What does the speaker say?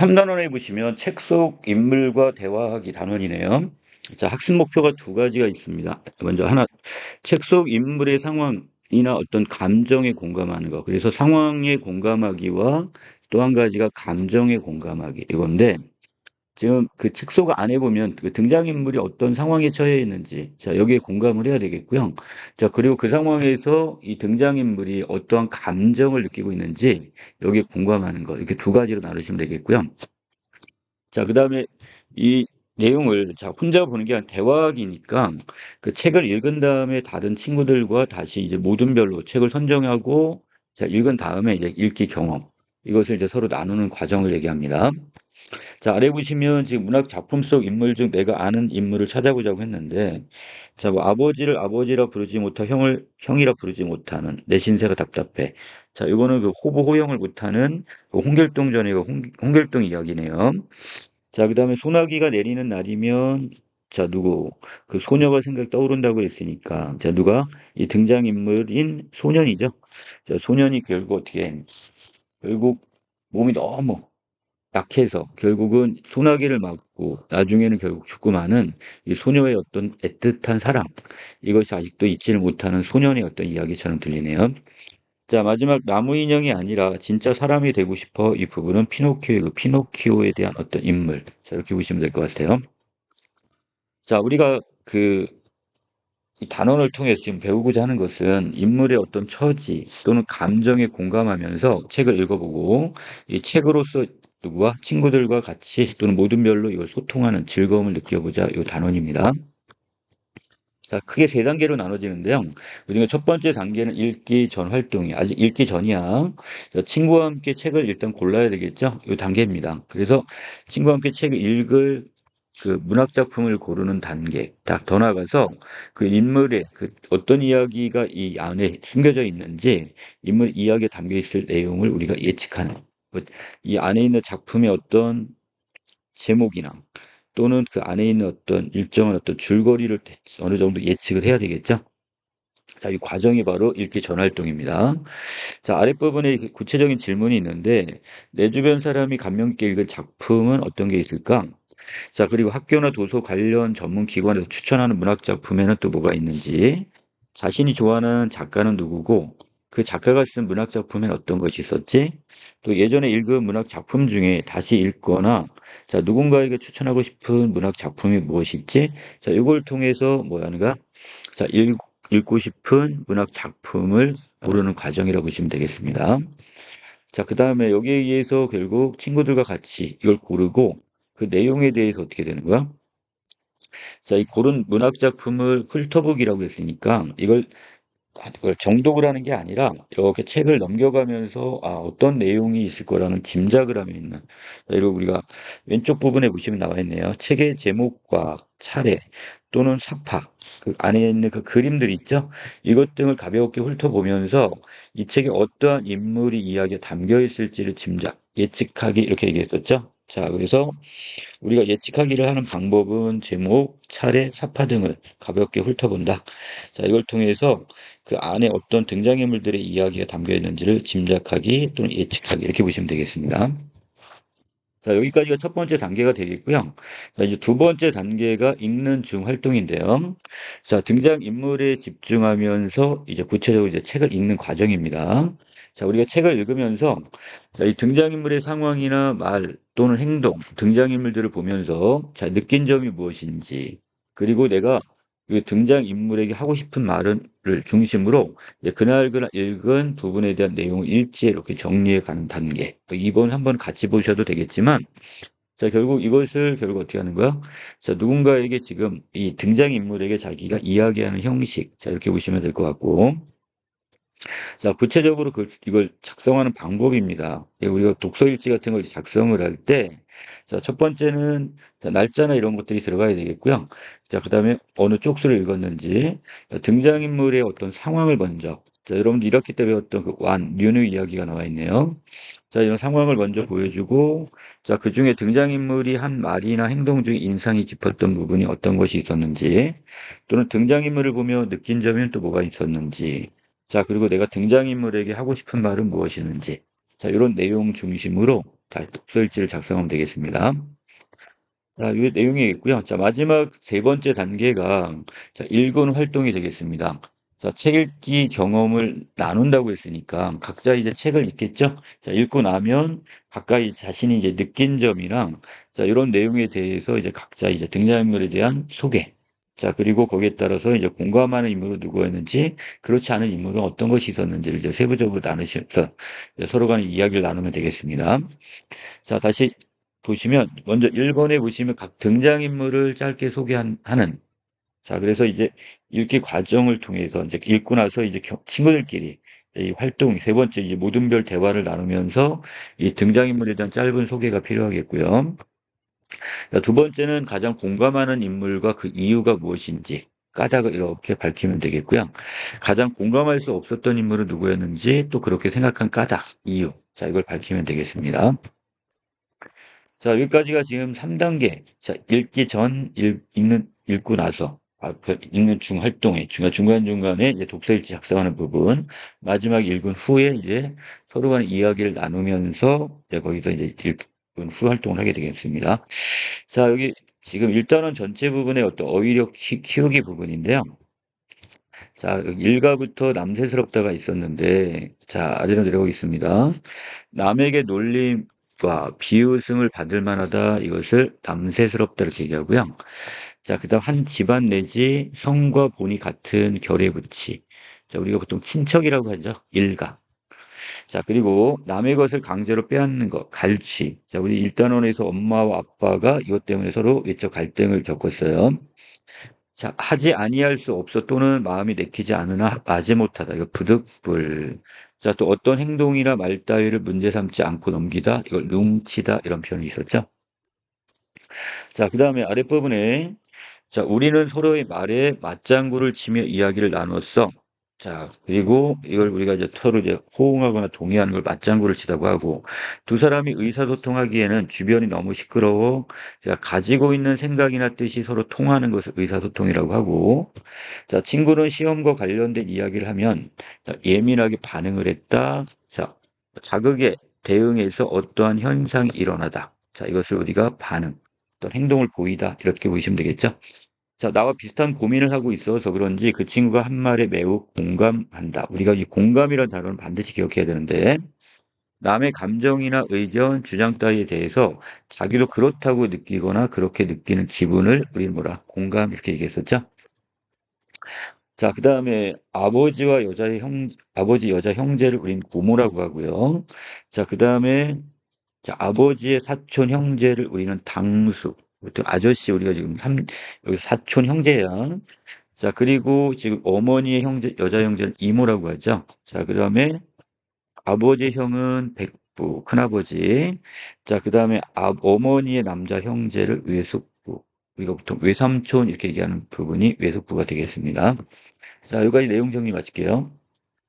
3단원에 보시면 책 속 인물과 대화하기 단원이네요. 자, 학습 목표가 두 가지가 있습니다. 먼저 하나, 책 속 인물의 상황이나 어떤 감정에 공감하는 거. 그래서 상황에 공감하기와 또 한 가지가 감정에 공감하기. 이건데, 지금 그 책 속 안에 보면 그 등장인물이 어떤 상황에 처해 있는지, 자, 여기에 공감을 해야 되겠고요. 자, 그리고 그 상황에서 이 등장인물이 어떠한 감정을 느끼고 있는지, 여기에 공감하는 거. 이렇게 두 가지로 나누시면 되겠고요. 자, 그다음에 이 내용을 자 혼자 보는 게 아니라 대화하기니까 그 책을 읽은 다음에 다른 친구들과 다시 이제 모둠별로 책을 선정하고 자 읽은 다음에 이제 읽기 경험 이것을 이제 서로 나누는 과정을 얘기합니다. 자, 아래 보시면 지금 문학 작품 속 인물 중 내가 아는 인물을 찾아보자고 했는데 자, 뭐 아버지를 아버지라 부르지 못하고 형을 형이라 부르지 못하는 내 신세가 답답해. 자, 이거는 그 호부 호형을 못하는 그 홍길동 전의 그 홍길동 이야기네요. 자, 그다음에 소나기가 내리는 날이면 자, 누구? 그 소녀가 생각이 떠오른다고 했으니까 자, 누가? 이 등장인물인 소년이죠. 자, 소년이 결국 어떻게 결국 몸이 너무 약해서 결국은 소나기를 맞고 나중에는 결국 죽고 마는 이 소녀의 어떤 애틋한 사랑 이것이 아직도 잊지를 못하는 소년의 어떤 이야기처럼 들리네요. 자, 마지막 나무 인형이 아니라 진짜 사람이 되고 싶어. 이 부분은 피노키오의 그 피노키오에 대한 어떤 인물. 자, 이렇게 보시면 될 것 같아요. 자, 우리가 그 이 단원을 통해서 지금 배우고자 하는 것은 인물의 어떤 처지 또는 감정에 공감하면서 책을 읽어보고 이 책으로서 누구와 친구들과 같이 또는 모든 별로 이걸 소통하는 즐거움을 느껴보자 이 단원입니다. 자, 크게 세 단계로 나눠지는데요. 우리가 첫 번째 단계는 읽기 전 활동이 아직 읽기 전이야. 자, 친구와 함께 책을 일단 골라야 되겠죠. 이 단계입니다. 그래서 친구와 함께 책을 읽을 그 문학 작품을 고르는 단계. 딱 더 나가서 그 인물의 그 어떤 이야기가 이 안에 숨겨져 있는지 인물 이야기에 담겨 있을 내용을 우리가 예측하는. 이 안에 있는 작품의 어떤 제목이나 또는 그 안에 있는 어떤 일정한 어떤 줄거리를 어느 정도 예측을 해야 되겠죠. 자, 이 과정이 바로 읽기 전 활동입니다. 자, 아랫부분에 구체적인 질문이 있는데 내 주변 사람이 감명 깊게 읽은 작품은 어떤 게 있을까? 자, 그리고 학교나 도서 관련 전문 기관에서 추천하는 문학 작품에는 또 뭐가 있는지, 자신이 좋아하는 작가는 누구고, 그 작가가 쓴 문학 작품엔 어떤 것이 있었지? 또 예전에 읽은 문학 작품 중에 다시 읽거나, 자, 누군가에게 추천하고 싶은 문학 작품이 무엇일지? 자, 이걸 통해서 뭐 하는가? 자, 읽고 싶은 문학 작품을 고르는 과정이라고 보시면 되겠습니다. 자, 그 다음에 여기에 의해서 결국 친구들과 같이 이걸 고르고 그 내용에 대해서 어떻게 되는 거야? 자, 이 고른 문학 작품을 훑어보기라고 했으니까 이걸 정독을 하는 게 아니라 이렇게 책을 넘겨가면서 어떤 내용이 있을 거라는 짐작을 하며 있는. 자, 이리고 우리가 왼쪽 부분에 보시면 나와 있네요. 책의 제목과 차례 또는 사파, 그 안에 있는 그 그림들 있죠? 이것 등을 가볍게 훑어보면서 이 책에 어떠한 인물이 이야기에 담겨 있을지를 짐작, 예측하기 이렇게 얘기했었죠? 자, 그래서 우리가 예측하기를 하는 방법은 제목, 차례, 사파 등을 가볍게 훑어본다. 자, 이걸 통해서 그 안에 어떤 등장인물들의 이야기가 담겨 있는지를 짐작하기 또는 예측하기 이렇게 보시면 되겠습니다. 자, 여기까지가 첫 번째 단계가 되겠고요. 자, 이제 두 번째 단계가 읽는 중 활동인데요. 자, 등장인물에 집중하면서 이제 구체적으로 이제 책을 읽는 과정입니다. 자, 우리가 책을 읽으면서 자, 이 등장인물의 상황이나 말 또는 행동, 등장인물들을 보면서 자, 느낀 점이 무엇인지, 그리고 내가 이 등장인물에게 하고 싶은 말을 중심으로 이제 그날 읽은 부분에 대한 내용을 일지에 이렇게 정리해 가는 단계. 이번 한번 같이 보셔도 되겠지만, 자, 결국 이것을 결국 어떻게 하는 거야? 자, 누군가에게 지금 이 등장인물에게 자기가 이야기하는 형식. 자, 이렇게 보시면 될 것 같고. 자, 구체적으로 이걸 작성하는 방법입니다. 우리가 독서일지 같은 걸 작성을 할 때, 자, 첫 번째는 자, 날짜나 이런 것들이 들어가야 되겠고요. 자, 그 다음에 어느 쪽수를 읽었는지, 자, 등장인물의 어떤 상황을 먼저, 자, 여러분들 이렇게 때 배웠던 그 류의 이야기가 나와 있네요. 자, 이런 상황을 먼저 보여주고, 자, 그 중에 등장인물이 한 말이나 행동 중에 인상이 깊었던 부분이 어떤 것이 있었는지, 또는 등장인물을 보며 느낀 점이 또 뭐가 있었는지, 자, 그리고 내가 등장인물에게 하고 싶은 말은 무엇이는지. 자, 이런 내용 중심으로 다시 독서일지를 작성하면 되겠습니다. 자, 이 내용이 있고요. 자, 마지막 세 번째 단계가 자, 읽은 활동이 되겠습니다. 자, 책 읽기 경험을 나눈다고 했으니까 각자 이제 책을 읽겠죠? 자, 읽고 나면 각각 자신이 이제 느낀 점이랑 자, 이런 내용에 대해서 이제 각자 이제 등장인물에 대한 소개. 자, 그리고 거기에 따라서 이제 공감하는 인물은 누구였는지, 그렇지 않은 인물은 어떤 것이 있었는지를 이제 세부적으로 나누셔서 서로 간에 이야기를 나누면 되겠습니다. 자, 다시 보시면 먼저 1번에 보시면 각 등장인물을 짧게 소개하는 자, 그래서 이제 읽기 과정을 통해서 이제 읽고 나서 이제 친구들끼리 이 활동 세 번째 이제 모든 별 대화를 나누면서 이 등장인물에 대한 짧은 소개가 필요하겠고요. 자, 두 번째는 가장 공감하는 인물과 그 이유가 무엇인지 까닭을 이렇게 밝히면 되겠고요. 가장 공감할 수 없었던 인물은 누구였는지 또 그렇게 생각한 까닭, 이유. 자, 이걸 밝히면 되겠습니다. 자, 여기까지가 지금 3단계. 자, 읽기 전, 읽고 나서, 읽는 중 활동에, 중간중간에 이제 독서일지 작성하는 부분, 마지막 읽은 후에 이제 서로 간의 이야기를 나누면서 이제 거기서 이제 읽은 후 활동을 하게 되겠습니다. 자, 여기 지금 일단은 전체 부분의 어떤 어휘력 키우기 부분인데요. 자, 여기 일가부터 남새스럽다가 있었는데, 자, 아래로 내려오겠습니다. 남에게 놀림과 비웃음을 받을 만하다. 이것을 남새스럽다 이렇게 얘기하고요. 자, 그다음 한 집안 내지 성과 본이 같은 결의 부치. 자, 우리가 보통 친척이라고 하죠. 일가. 자, 그리고 남의 것을 강제로 빼앗는 것, 갈취. 자, 우리 일단원에서 엄마와 아빠가 이것 때문에 서로 외적 갈등을 겪었어요. 자, 하지 아니할 수 없어 또는 마음이 내키지 않으나 마지못하다. 이거 부득불. 자, 또 어떤 행동이나 말 따위를 문제 삼지 않고 넘기다. 이걸 뭉치다. 이런 표현이 있었죠. 자, 그 다음에 아랫부분에 자, 우리는 서로의 말에 맞장구를 치며 이야기를 나눴어. 자, 그리고 이걸 우리가 이제 서로 이제 호응하거나 동의하는 걸 맞장구를 치다고 하고, 두 사람이 의사소통하기에는 주변이 너무 시끄러워. 자, 가지고 있는 생각이나 뜻이 서로 통하는 것을 의사소통이라고 하고, 자, 친구는 시험과 관련된 이야기를 하면 자, 예민하게 반응을 했다. 자, 자극에 대응해서 어떠한 현상이 일어나다. 자, 이것을 우리가 반응, 어떤 행동을 보이다. 이렇게 보시면 되겠죠. 자, 나와 비슷한 고민을 하고 있어서 그런지 그 친구가 한 말에 매우 공감한다. 우리가 이 공감이라는 단어는 반드시 기억해야 되는데, 남의 감정이나 의견, 주장 따위에 대해서 자기도 그렇다고 느끼거나 그렇게 느끼는 기분을 우리는 뭐라? 공감 이렇게 얘기했었죠? 자, 그 다음에 아버지 여자 형제를 우리는 고모라고 하고요. 자, 그 다음에 자, 아버지의 사촌 형제를 우리는 당수. 보통 아저씨 우리가 지금 여기 사촌 형제야. 자, 그리고 지금 어머니의 형제, 여자 형제는 이모라고 하죠. 자, 그 다음에 아버지 형은 백부, 큰아버지. 자, 그 다음에 어머니의 남자 형제를 외숙부. 우리가 보통 외삼촌 이렇게 얘기하는 부분이 외숙부가 되겠습니다. 자, 여기까지 내용 정리 마칠게요.